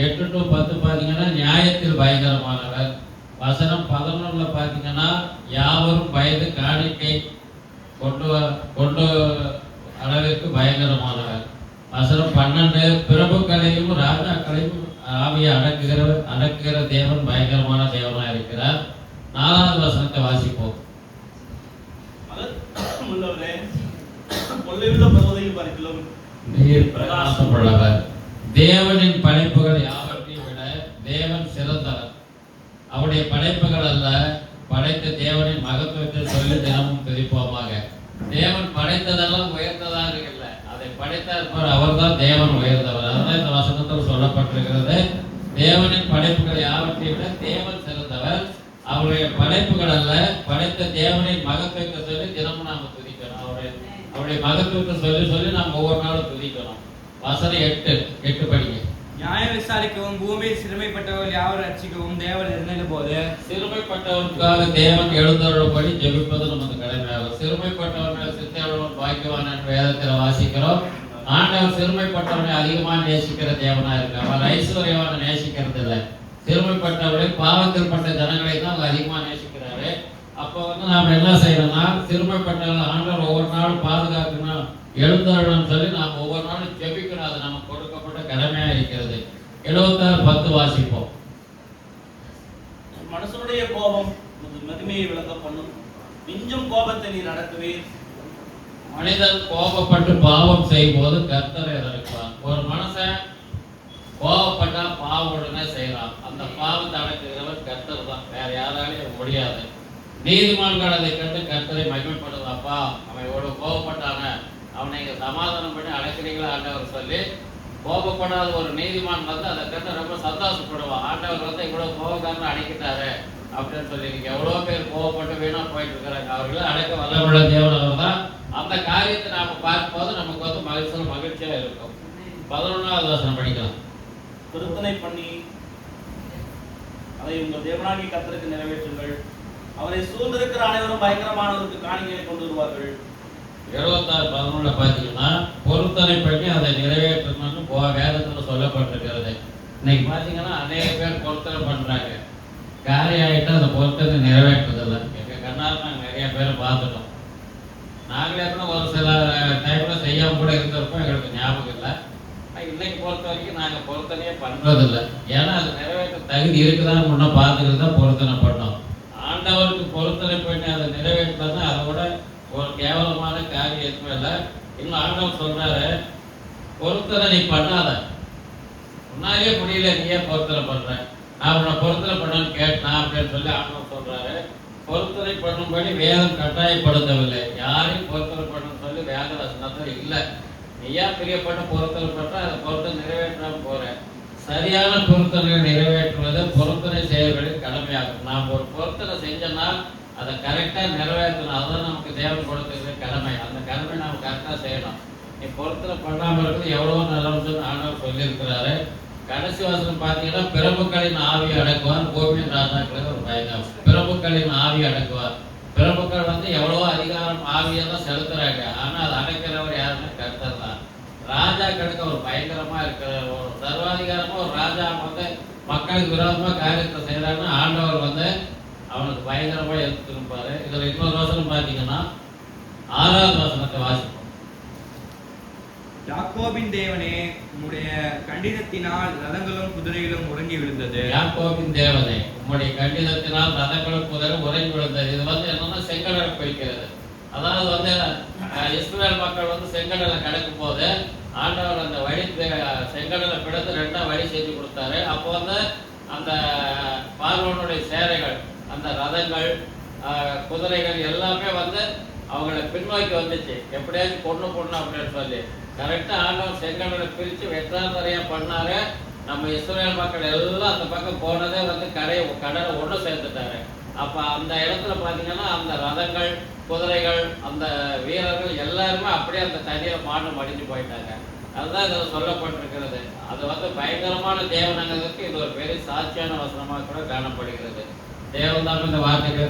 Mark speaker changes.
Speaker 1: 8 to 10 பார்த்தீங்கன்னா நியாயத்தில் பயங்கரமானவர். வசனம் 11 பார்த்தீங்கன்னா யாவரும் பயந்து காணிக்கை கொண்டு அளவிற்கு பயங்கரமானவர். வசனம் 12 பிரபுக்களையும் ராஜாக்களையும் ஆவியை அடக்குகிற தேவன் பயங்கரமான தேவனாக இருக்கிறார். 4வது வசனத்தை வாசிப்போம். நீர் பிரகாசமுள்ளவர். தேவனின் படைப்புகள் யாவற்றையும் விட தேவன் சிறந்தவர். அவருடைய படைப்புகள் அல்ல, படைத்த தேவனின் மகத்துவத்தை சொல்லி தினமும் துதிப்போமாக. தேவன் படைத்ததெல்லாம் உயர்ந்ததாக இல்லை, அதை படைத்தார் அவர் தான் தேவன் உயர்ந்தவர். அதனால் இந்த வசனத்தில் சொல்லப்பட்டிருக்கிறது, தேவனின் படைப்புகள் யாவற்றையும் விட தேவன் சிறந்தவர். அவருடைய படைப்புகள் அல்ல, படைத்த தேவனின் மகத்துவத்தை சொல்லி தினமும் நாம துதிக்கணும். அவருடைய மகத்துவத்தை சொல்லி நாம் ஒவ்வொரு நாளும் துதிக்கணும். வசனம் 8 படிங்க.
Speaker 2: நியாயம் விசாரிக்கவும் பூமியில் சிறுமைப்பட்டவர்கள் யாவர் ரட்சிக்கவும் தேவன் இருந்த போது
Speaker 1: சிறுமைப்பட்டவர்களுக்காக தேவன் எழுந்தருளும்படி ஜெபிப்பது நமது கடமையாகும். சிறுமைப்பட்டவர்கள் சித்தேவன் பாக்கியவான் என்ற வேதத்தில் வாசிக்கிறோம். ஆண்டவர் சிறுமைப்பட்டவனை அதிகமாக நேசிக்கிற தேவனா இருக்கு. அவர் ஐஸ்வர்யவான நேசிக்கிறது இல்லை. சிறுமைப்பட்டவர்களை பாவத்தில் பட்ட ஜனங்களை தான் அவர் அதிகமாக நேசிக்கிறாரு. அப்போ நாம் என்ன செய்யணும்னா, சிறுமைப்பட்டவர்கள் ஆண்டவர் ஒவ்வொரு நாளும் பாதுகாக்கணும், எழுந்தருளும் சொல்லி நாம் ஒவ்வொரு நாளும் ஜெபிக்கணும். அது நமக்கு கொடுக்கப்பட்ட கடமையா இருக்கிறது. 76:10 வாசிப்போம்.
Speaker 3: மனுஷனுடைய கோபம் மகிமையை விளங்க பண்ணும், மிஞ்சும் கோபத்தை நீர் அடக்குவீர்.
Speaker 1: மனிதன் கோபப்பட்டு பாவம் செய்யும் போது கர்த்தரை அடக்குவார். ஒரு மனுஷன் கோபப்பட்டா பாவம் உடனே செய்யறான். அந்த பாவத்தை அடக்குகிறவர் கர்த்தர் தான், வேற யாராலையும் முடியாது. நீதிமான்கள் அதை கண்டு கர்த்தரை மகிமைப்படுவாப்பா, அவன் எவ்வளவு கோபப்பட்டாங்க, அவனை இங்க சமாதானம் பண்ணி அழைக்கிறீங்களா ஆண்டவர் சொல்லி கோபப்படாத ஒரு நீதிமான் வந்து அதை கண்டு ரொம்ப சந்தோஷப்படுவான். ஆண்டவர் வந்து இவ்வளவு கோபக்காரன் அடைக்கிட்டாரு அப்படின்னு சொல்லி. நீங்க எவ்வளவு பேர் கோபப்பட்டு வீணா போயிட்டு இருக்கிறாங்க, அவர்களை அடைக்க வல்லமுள்ள தேவன் அவர் தான். அந்த காரியத்தை நாம பார்க்கும்போது நமக்கு வந்து மகிழ்ச்சியா இருக்கும். 11வது வசனம் படிக்கலாம்.
Speaker 3: பொருத்தனை பண்ணி அதை உங்கள் தேவனாகிய கர்த்தருக்கு நிறைவேற்றுங்கள். அவரை சூழ்ந்திருக்கிற அனைவரும் பயங்கரமானவருக்கு காணிக்கையை கொண்டு வருவார்கள்.
Speaker 1: 76:11 பார்த்தீங்கன்னா பொருத்தனை பண்ணி அதை நிறைவேற்றணும்னு வேதத்துல சொல்லப்பட்டிருக்கிறது. இன்னைக்கு பார்த்தீங்கன்னா அநேக பேர் பொருத்தனை பண்றாங்க, காரியம் ஆகிட்டு அந்த பொருத்தனை நிறைவேற்றுறதில்லை. எங்க கண்ணால் நாங்கள் நிறைய பேரை பார்த்துட்டோம். நாங்களே கூட ஒரு சில டைம்ல செய்யாம கூட இருந்திருப்போம், எங்களுக்கு ஞாபகம் இல்லை. இன்னைக்கு பொறுத்த வரைக்கும் நாங்கள் பொருத்தனையே பண்றதில்லை. ஏன்னா அது நிறைவேற்ற தகுதி இருக்குதான்னு முன்ன பார்த்துக்கிட்டு தான் பொருத்தனை பண்ணோம். ஆண்டவருக்கு பொருத்தனை பண்ணி அதை நிறைவேற்றா அதோட ஒரு கேவலமான காரியம் எதுவுமே இல்லை. இன்னும் ஆண்டவர் சொல்றாரு, பொருத்தனை நீ பண்ணாத, முன்னாலே முடியல, நீயே பொருத்தனை பண்ற, நான் உன்னை பொருத்தனை பண்ணு கேட்டா அப்படின்னு சொல்லி ஆண்டவர் சொல்றாரு. பொருத்தனை பண்ணும்படி வேதம் கட்டாயப்படுத்தவில்லை. யாரையும் பொருத்தனை பண்ணணும்னு சொல்லி வேத வசனத்துல இல்லை. நீயா பிரியப்பட்ட பொருத்தனை பண்ற, அதை பொருத்தனை நிறைவேற்றாம போற. சரியான பொருத்தனை நிறைவேற்றுவது பொருத்தனை செய்யறவர்களின் கடமையாகும். நாம் ஒரு பொருத்தனை செஞ்சோம்னா அதை கரெக்டா நிறைவேற்றணும். அதுதான் நமக்கு தேவன் கொடுத்துருக்கிற கடமை. அந்த கடமை நாம் கரெக்டா செய்யணும். நீ பொருத்தனை பண்ணாம இருக்கிறது எவ்வளவோ நல்ல ஆண்டவர் சொல்லியிருக்கிறாரு. கடைசி வசனம் பார்த்தீங்கன்னா, பிரபுக்களின் ஆவி அடக்குவார், பூமியின் ராஜாக்களுக்கு ஒரு பயங்கரம். பிரபுக்களின் ஆவி அடக்குவார். பிரபுக்கள் வந்து எவ்வளவோ அதிகாரம் ஆவியை தான் செலுத்துறாங்க, ஆனா அதை அடக்கிறவர் யாருன்னு கர்த்தர் தான். ராஜாக்களுக்கு ஒரு பயங்கரமா இருக்கிற ஒரு சர்வாதிகாரமா ஒரு ராஜா வந்து மக்களுக்கு விரோதமா காரியத்தை செய்யறாருன்னு ஆண்டவர் வந்து அவனுக்கு பயங்கரமா எடுத்துருப்பாரு. இதுல இன்னொரு வசனம் பார்த்தீங்கன்னா 6வது வசனத்தை வாசிப்போம்.
Speaker 2: யாக்கோபின் தேவனே, உம்முடைய கண்டிதத்தினால் ரதங்களும் குதிரைகளும் உறங்கி விழுந்தது.
Speaker 1: யாக்கோபின் தேவனே, உம்முடைய கண்டிதத்தினால் ரதங்களும் குதிரைகளும் உறங்கி விழுந்தது. இது வந்து என்னன்னா செங்கடலை குறிக்கிறது. அதாவது வந்து இஸ்ரவேல் மக்கள் வந்து செங்கடலை கடக்கும் போது ஆண்டவர் அந்த வழி செங்கடலை பிடித்து 2ஆ வழி செஞ்சு கொடுத்தாரு. அப்போ வந்து அந்த பார்வோனுடைய சேனைகள், அந்த ரதங்கள், குதிரைகள் எல்லாமே வந்து அவங்களை பின்னோக்கி வந்துச்சு. எப்படியாச்சும் பொண்ணு அப்படின்னு சொல்லி கரெக்டா ஆண்டவர் செங்கடலை பிரிச்சு வெற்றாந்தரையா பண்ணாரு. நம்ம இஸ்ரவேல் மக்கள் எல்லாம் அந்த பக்கம் போனதே வந்து கடலை ஒன்று சேர்த்துட்டாரு. அப்ப அந்த இடத்துல பாத்தீங்கன்னா அந்த ரதங்கள், குதிரைகள், அந்த வீரர்கள் எல்லாருமே அப்படியே அந்த தண்ணியில மடிஞ்சு போயிட்டாங்க. அதுதான் இதுல சொல்லப்பட்டிருக்கிறது. அது வந்து பயங்கரமான தேவனங்கிறதுக்கு இது ஒரு பெரிய சாட்சியான வசனமாக கூட காணப்படுகிறது. தேவன் தான் இந்த வார்த்தைகள்